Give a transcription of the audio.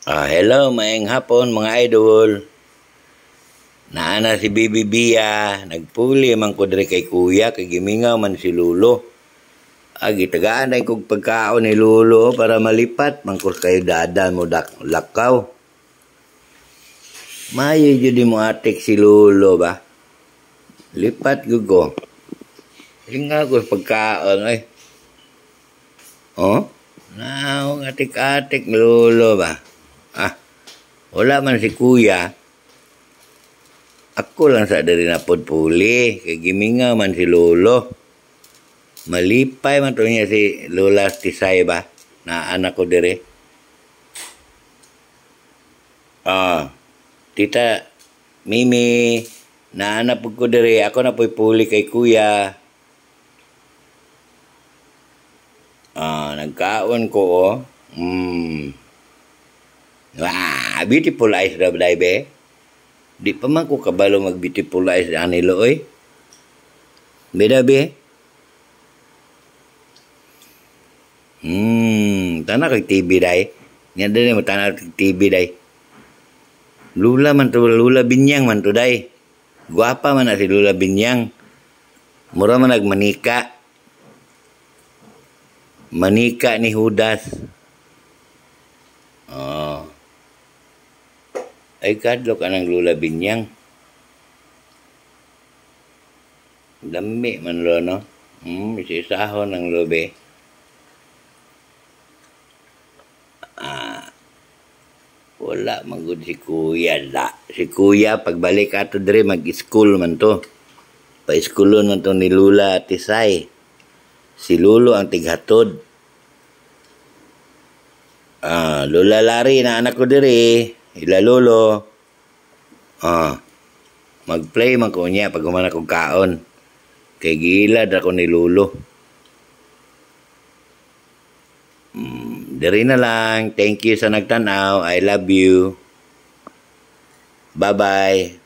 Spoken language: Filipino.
Hello, maayong hapon mga idol. Naana si Bibi Bia, nagpuli man ko diri kay kuya, kay gimingaw man si Lulo. Gitagaan ay kog pagkaon ni Lulo para malipat, mangkos kayo dadan mo lakaw. Mayo jud mo atik si Lulo ba? Lipat gugo. Hinga ko pagkaon ay. Oh? Naong atik-atik Lulo ba? Wala man si kuya. Ako lang sa diri na puli. Kay giminga man si Lolo. Malipay man to niya si Lola Tisay ba? Na anak ko diri. Tita Mimi, na anak ko diri. Ako na po'y puli kay kuya. Nagkaon ko oh. Beautiful eyes daw day be. Di pa man ko kabalo mag beautiful eyes anilo oy. Beda be. Tanah kay TV day. Nya dere mo tanah kay TV day. Lula man to, Lula Binyang man to day. Guwapa man na si Lula Binyang. Mura man nagmanika. Manika ni Judas. Ay kadlo ka ng Lula Binyang. Dami man lo no. Isisahon ng lobe. Wala magud si kuya la. Si kuya pagbalik ato diri mag-school man to. Pa-schoolon man to ni Lula Tisay. Si Lulo ang tighatod. Lola Lari na anak ko diri. Ila Lolo. Mag-play man ko niya pag humana kong kaon. Kay gilad ako ni Lolo. Diri na lang. Thank you sa nagtanaw. I love you. Bye-bye.